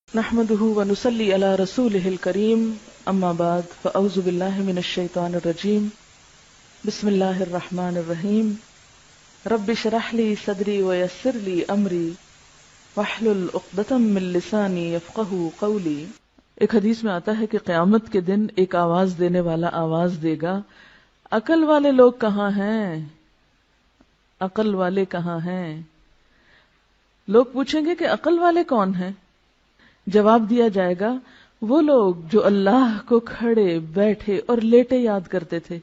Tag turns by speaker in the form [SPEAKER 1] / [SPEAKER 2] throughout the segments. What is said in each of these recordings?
[SPEAKER 1] نحمده ونصلي على رسوله الكريم اما بعد فاعوذ بالله من الشيطان الرجيم بسم الله الرحمن الرحيم رب اشرح لي صدري ويسر لي امري واحلل عقدة من لساني يفقهوا قولي۔ ایک حدیث میں آتا ہے کہ قیامت کے دن ایک آواز دینے والا آواز دے گا، عقل والے لوگ کہاں ہیں؟ عقل والے کہاں ہیں؟ لوگ پوچھیں گے کہ عقل والے کون ہیں؟ جواب دیا جائے گا وہ لوگ جو اللہ کو کھڑے بیٹھے اور لیٹے یاد کرتے تھے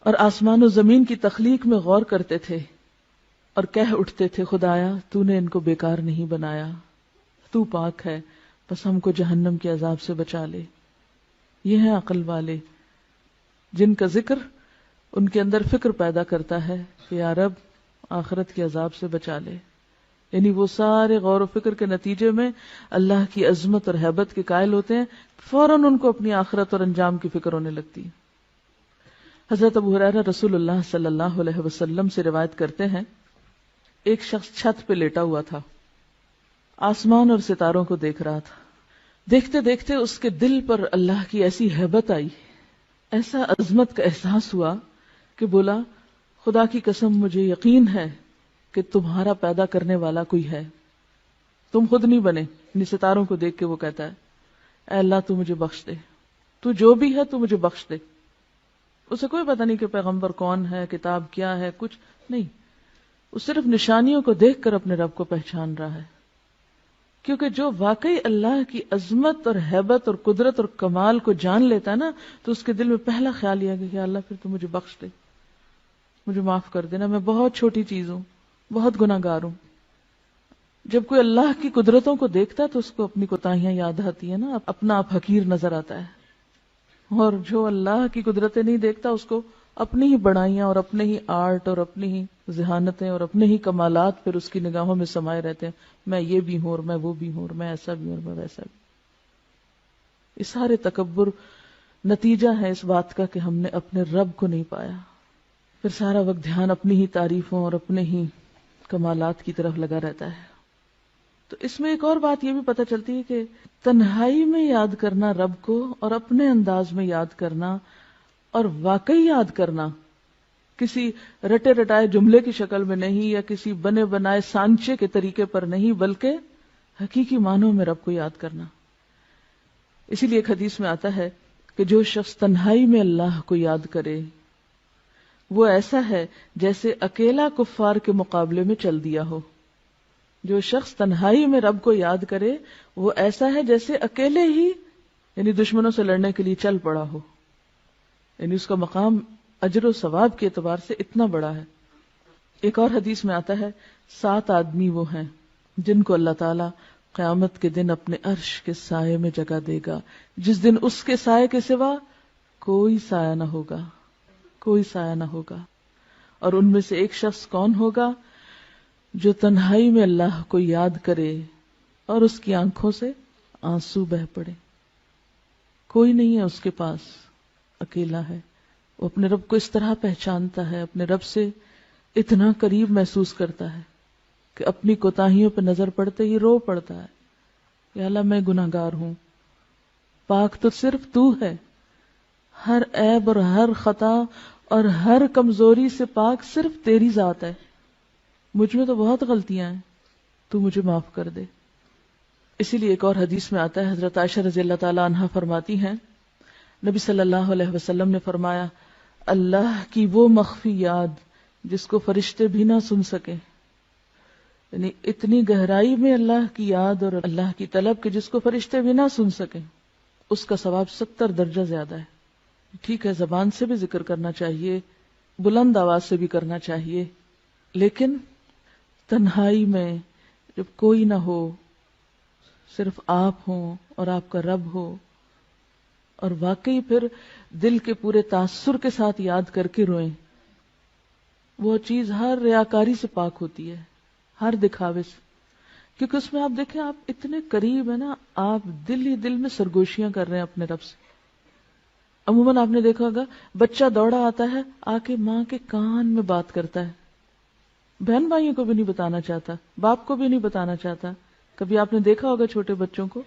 [SPEAKER 1] اور آسمان و زمین کی تخلیق میں غور کرتے تھے اور کہہ اٹھتے تھے خدایا تو نے ان کو بیکار نہیں بنایا، تو پاک ہے، بس ہم کو جہنم کے عذاب سے بچا لے۔ یہ ہیں عقل والے جن کا ذکر ان کے اندر فکر پیدا کرتا ہے کہ یا رب آخرت کے عذاب سے بچا لے، یعنی وہ سارے غور و فکر کے نتیجے میں اللہ کی عظمت اور ہیبت کے قائل ہوتے ہیں، فوراً ان کو اپنی آخرت اور انجام کی فکر ہونے لگتی ہے۔ حضرت ابو ہریرہ رسول اللہ صلی اللہ علیہ وسلم سے روایت کرتے ہیں، ایک شخص چھت پہ لیٹا ہوا تھا، آسمان اور ستاروں کو دیکھ رہا تھا۔ دیکھتے دیکھتے اس کے دل پر اللہ کی ایسی ہیبت آئی، ایسا عظمت کا احساس ہوا کہ بولا خدا کی قسم مجھے یقین ہے کہ تمہارا پیدا کرنے والا کوئی ہے، تم خود نہیں بنے۔ یعنی ستاروں کو دیکھ کے وہ کہتا ہے اے اللہ تو مجھے بخش دے، تو جو بھی ہے تو مجھے بخش دے۔ اسے کوئی پتہ نہیں کہ پیغمبر کون ہے، کتاب کیا ہے، کچھ نہیں، وہ صرف نشانیوں کو دیکھ کر اپنے رب کو پہچان رہا ہے، کیونکہ جو واقعی اللہ کی عظمت اور ہیبت اور قدرت اور کمال کو جان لیتا ہے نا، تو اس کے دل میں پہلا خیال یہ ہے کہ اللہ پھر تو مجھے بخش دے، مجھے معاف کر دینا، میں بہت چھوٹی چیز ہوں، بہت گناہ گار ہوں۔ جب کوئی اللہ کی قدرتوں کو دیکھتا ہے تو اس کو اپنی کوتاہیاں یاد آتی ہیں نا، اپنا آپ حقیر نظر آتا ہے، اور جو اللہ کی قدرتیں نہیں دیکھتا اس کو اپنی ہی بڑائیاں اور اپنے ہی آرٹ اور اپنی ہی ذہانتیں اور اپنے ہی کمالات پھر اس کی نگاہوں میں سمائے رہتے ہیں، میں یہ بھی ہوں اور میں وہ بھی ہوں اور میں ایسا بھی ہوں اور میں ویسا بھی۔ یہ سارے تکبر نتیجہ ہے اس بات کا کہ ہم نے اپنے رب کو نہیں پایا، پھر سارا وقت دھیان اپنی ہی تعریفوں اور اپنے ہی کمالات کی طرف لگا رہتا ہے۔ تو اس میں ایک اور بات یہ بھی پتہ چلتی ہے کہ تنہائی میں یاد کرنا رب کو اور اپنے انداز میں یاد کرنا اور واقعی یاد کرنا، کسی رٹے رٹائے جملے کی شکل میں نہیں یا کسی بنے بنائے سانچے کے طریقے پر نہیں، بلکہ حقیقی معنوں میں رب کو یاد کرنا۔ اسی لیے ایک حدیث میں آتا ہے کہ جو شخص تنہائی میں اللہ کو یاد کرے وہ ایسا ہے جیسے اکیلا کفار کے مقابلے میں چل دیا ہو۔ جو شخص تنہائی میں رب کو یاد کرے وہ ایسا ہے جیسے اکیلے ہی یعنی دشمنوں سے لڑنے کے لیے چل پڑا ہو، یعنی اس کا مقام اجر و ثواب کے اعتبار سے اتنا بڑا ہے۔ ایک اور حدیث میں آتا ہے 7 آدمی وہ ہیں جن کو اللہ تعالی قیامت کے دن اپنے عرش کے سائے میں جگہ دے گا، جس دن اس کے سائے کے سوا کوئی سایہ نہ ہوگا، کوئی سایہ نہ ہوگا۔ اور ان میں سے ایک شخص کون ہوگا؟ جو تنہائی میں اللہ کو یاد کرے اور اس کی آنکھوں سے آنسو بہ پڑے، کوئی نہیں ہے اس کے پاس، اکیلا ہے، وہ اپنے رب کو اس طرح پہچانتا ہے، اپنے رب سے اتنا قریب محسوس کرتا ہے کہ اپنی کوتاہیوں پہ نظر پڑتے ہی رو پڑتا ہے، یا اللہ میں گناہ گار ہوں، پاک تو صرف تو ہے، ہر عیب اور ہر خطا اور ہر کمزوری سے پاک صرف تیری ذات ہے، مجھ میں تو بہت غلطیاں ہیں، تو مجھے معاف کر دے۔ اسی لیے ایک اور حدیث میں آتا ہے، حضرت عائشہ رضی اللہ تعالی عنہا فرماتی ہیں نبی صلی اللہ علیہ وسلم نے فرمایا اللہ کی وہ مخفی یاد جس کو فرشتے بھی نہ سن سکے، یعنی اتنی گہرائی میں اللہ کی یاد اور اللہ کی طلب کہ جس کو فرشتے بھی نہ سن سکیں، اس کا ثواب 70 درجہ زیادہ ہے۔ ٹھیک ہے زبان سے بھی ذکر کرنا چاہیے، بلند آواز سے بھی کرنا چاہیے، لیکن تنہائی میں جب کوئی نہ ہو، صرف آپ ہوں اور آپ کا رب ہو، اور واقعی پھر دل کے پورے تاثر کے ساتھ یاد کر کے روئیں، وہ چیز ہر ریاکاری سے پاک ہوتی ہے، ہر دکھاوے سے، کیونکہ اس میں آپ دیکھیں آپ اتنے قریب ہیں نا، آپ دل ہی دل میں سرگوشیاں کر رہے ہیں اپنے رب سے۔ عموماً آپ نے دیکھا ہوگا بچہ دوڑا آتا ہے آ کے ماں کے کان میں بات کرتا ہے، بہن بھائیوں کو بھی نہیں بتانا چاہتا، باپ کو بھی نہیں بتانا چاہتا، کبھی آپ نے دیکھا ہوگا چھوٹے بچوں کو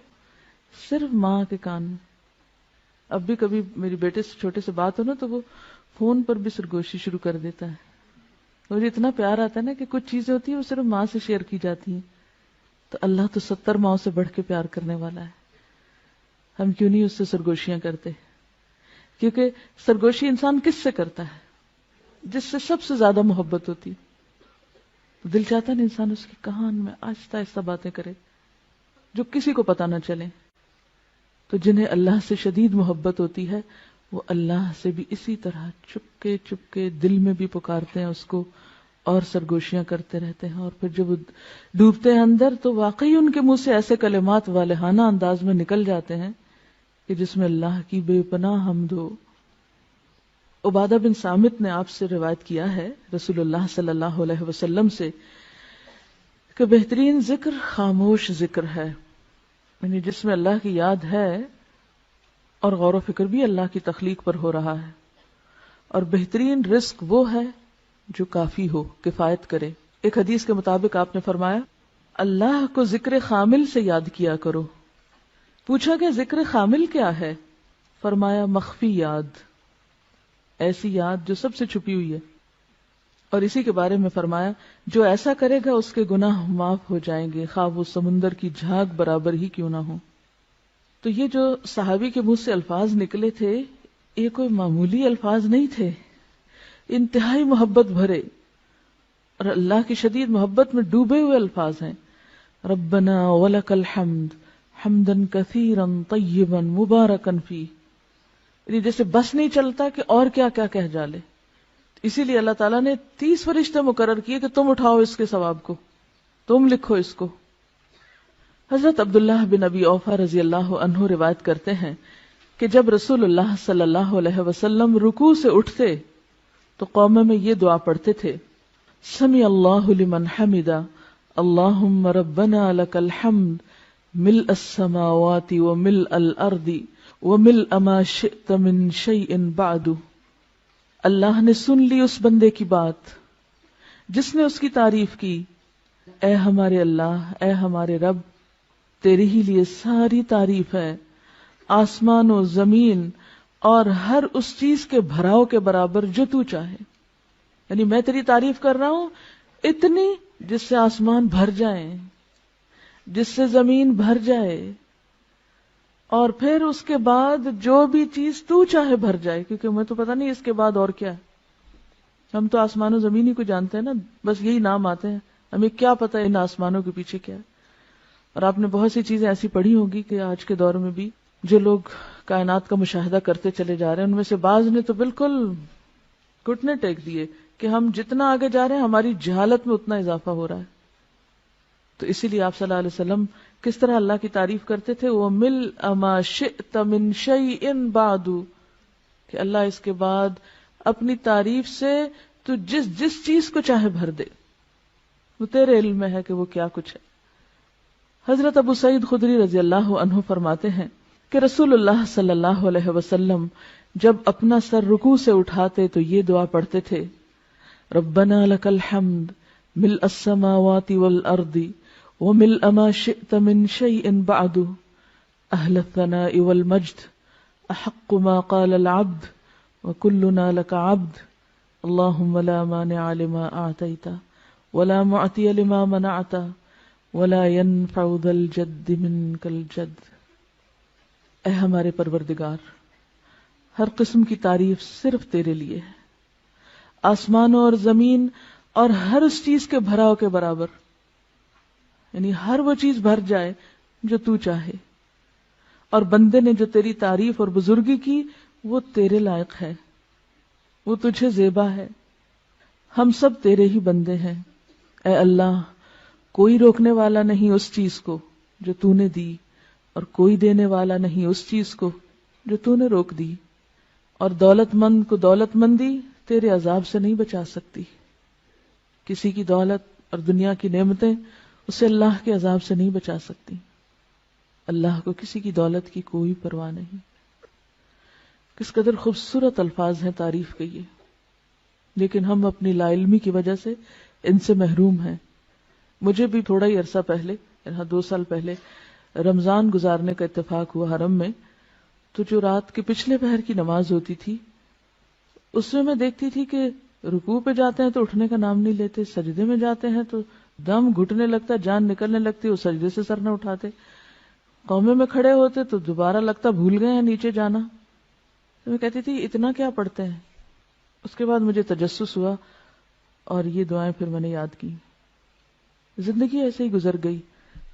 [SPEAKER 1] صرف ماں کے کان میں. اب بھی کبھی میری بیٹے سے چھوٹے سے بات ہو نا تو وہ فون پر بھی سرگوشی شروع کر دیتا ہے. مجھے اتنا پیار آتا ہے نا کہ کچھ چیزیں ہوتی ہیں وہ صرف ماں سے شیئر کی جاتی ہیں. تو اللہ تو 70 ماؤں سے بڑھ کے پیار کرنے والا ہے. ہم کیوں نہیں اس سے سرگوشیاں کرتے؟ کیونکہ سرگوشی انسان کس سے کرتا ہے؟ جس سے سب سے زیادہ محبت ہوتی. تو دل چاہتا ہے نا انسان اس کے کان میں آہستہ آہستہ باتیں کرے جو کسی کو پتہ نہ چلے. تو جنہیں اللہ سے شدید محبت ہوتی ہے وہ اللہ سے بھی اسی طرح چپکے چپکے دل میں بھی پکارتے ہیں اس کو اور سرگوشیاں کرتے رہتے ہیں. اور پھر جب وہ ڈوبتے ہیں اندر تو واقعی ان کے منہ سے ایسے کلمات والہانہ انداز میں نکل جاتے ہیں کہ جس میں اللہ کی بے پناہ حمد ہو. عبادہ بن صامت نے آپ سے روایت کیا ہے رسول اللہ صلی اللہ علیہ وسلم سے کہ بہترین ذکر خاموش ذکر ہے، یعنی جس میں اللہ کی یاد ہے اور غور و فکر بھی اللہ کی تخلیق پر ہو رہا ہے. اور بہترین رزق وہ ہے جو کافی ہو، کفایت کرے. ایک حدیث کے مطابق آپ نے فرمایا اللہ کو ذکر خامل سے یاد کیا کرو. پوچھا کہ ذکر خامل کیا ہے؟ فرمایا مخفی یاد، ایسی یاد جو سب سے چھپی ہوئی ہے. اور اسی کے بارے میں فرمایا جو ایسا کرے گا اس کے گناہ معاف ہو جائیں گے خواہ وہ سمندر کی جھاگ برابر ہی کیوں نہ ہو. تو یہ جو صحابی کے منہ سے الفاظ نکلے تھے یہ کوئی معمولی الفاظ نہیں تھے، انتہائی محبت بھرے اور اللہ کی شدید محبت میں ڈوبے ہوئے الفاظ ہیں. ربنا ولک الحمد حمدا کثیرا طیبا مبارکا فیہ، یعنی جیسے بس نہیں چلتا کہ اور کیا کیا کہہ ڈالے. اسی لیے اللہ تعالیٰ نے 30 فرشتے مقرر کیے کہ تم اٹھاؤ اس کے ثواب کو، تم لکھو اس کو. حضرت عبداللہ بن ابی اوفا رضی اللہ عنہ روایت کرتے ہیں کہ جب رسول اللہ صلی اللہ علیہ وسلم رکوع سے اٹھتے تو قوم میں یہ دعا پڑھتے تھے سمع اللہ لمن حمدا اللہم ربنا لک الحمد ملء السماوات وملء الارض وملء ما شئت من شیء بعد. اللہ نے سن لی اس بندے کی بات جس نے اس کی تعریف کی. اے ہمارے اللہ، اے ہمارے رب، تیرے ہی لیے ساری تعریف ہے، آسمان و زمین اور ہر اس چیز کے بھراؤ کے برابر جو تو چاہے. یعنی میں تیری تعریف کر رہا ہوں اتنی جس سے آسمان بھر جائیں، جس سے زمین بھر جائے، اور پھر اس کے بعد جو بھی چیز تو چاہے بھر جائے، کیونکہ ہمیں تو پتہ نہیں اس کے بعد اور کیا ہے. ہم تو آسمان و زمین ہی کو جانتے ہیں نا، بس یہی نام آتے ہیں، ہمیں کیا پتہ ان آسمانوں کے پیچھے کیا ہے. اور آپ نے بہت سی چیزیں ایسی پڑھی ہوگی کہ آج کے دور میں بھی جو لوگ کائنات کا مشاہدہ کرتے چلے جا رہے ہیں ان میں سے بعض نے تو بالکل گھٹنے ٹیک دیے کہ ہم جتنا آگے جا رہے ہیں ہماری جہالت میں اتنا اضافہ ہو رہا ہے. تو اسی لیے آپ صلی اللہ علیہ وسلم کس طرح اللہ کی تعریف کرتے تھے، وَمِلْءَ مَا شِئْتَ مِنْ شَيْءٍ بَعْدُ، کہ اللہ اس کے بعد اپنی تعریف سے تو جس چیز کو چاہے بھر دے، وہ تیرے علم میں ہے کہ وہ کیا کچھ ہے. حضرت ابو سعید خدری رضی اللہ عنہ فرماتے ہیں کہ رسول اللہ صلی اللہ علیہ وسلم جب اپنا سر رکوع سے اٹھاتے تو یہ دعا پڑھتے تھے ربنا لک الحمد ملء السماوات والارض وملء ما شئت من شيء بعد اهل الثناء والمجد احق ما قال العبد وكلنا لك عبد اللهم لا مانع لما اعطيت ولا معطي لما منعت ولا ينفع ذا الجد منك الجد. اے ہمارے پروردگار، ہر قسم کی تعریف صرف تیرے لیے ہے، آسمانوں اور زمین اور ہر اس چیز کے بھراؤ کے برابر، یعنی ہر وہ چیز بھر جائے جو تو چاہے. اور بندے نے جو تیری تعریف اور بزرگی کی وہ تیرے لائق ہے، وہ تجھے زیبا ہے. ہم سب تیرے ہی بندے ہیں. اے اللہ، کوئی روکنے والا نہیں اس چیز کو جو تو نے دی، اور کوئی دینے والا نہیں اس چیز کو جو تو نے روک دی. اور دولت مند کو دولت مندی تیرے عذاب سے نہیں بچا سکتی. کسی کی دولت اور دنیا کی نعمتیں اسے اللہ کے عذاب سے نہیں بچا سکتی. اللہ کو کسی کی دولت کی کوئی پرواہ نہیں. کس قدر خوبصورت الفاظ ہیں تعریف کے یہ، لیکن ہم اپنی لا علمی کی وجہ سے ان سے محروم ہیں. مجھے بھی تھوڑا ہی عرصہ پہلے یہاں 2 سال پہلے رمضان گزارنے کا اتفاق ہوا حرم میں، تو جو رات کے پچھلے پہر کی نماز ہوتی تھی اس میں دیکھتی تھی کہ رکوع پہ جاتے ہیں تو اٹھنے کا نام نہیں لیتے، سجدے میں جاتے ہیں تو دم گھٹنے لگتا، جان نکلنے لگتی، وہ سجدے سے سر نہ اٹھاتے، قومے میں کھڑے ہوتے تو دوبارہ لگتا بھول گئے ہیں نیچے جانا. تو میں کہتی تھی اتنا کیا پڑھتے ہیں. اس کے بعد مجھے تجسس ہوا اور یہ دعائیں پھر میں نے یاد کی. زندگی ایسے ہی گزر گئی،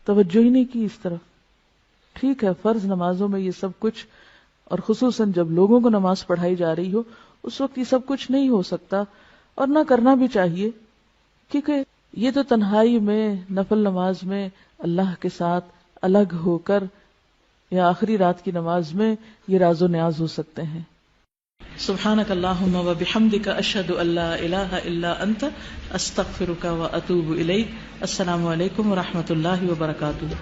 [SPEAKER 1] توجہ ہی نہیں کی اس طرف. ٹھیک ہے فرض نمازوں میں یہ سب کچھ، اور خصوصاً جب لوگوں کو نماز پڑھائی جا رہی ہو اس وقت یہ سب کچھ نہیں ہو سکتا اور نہ کرنا بھی چاہیے، کیونکہ یہ تو تنہائی میں نفل نماز میں اللہ کے ساتھ الگ ہو کر یا آخری رات کی نماز میں یہ راز و نیاز ہو سکتے ہیں. سبحانک اللہم و بحمدک اشہد ان لا الہ الا انت استغفرک و اتوب الیک. السلام علیکم و رحمۃ اللہ وبرکاتہ.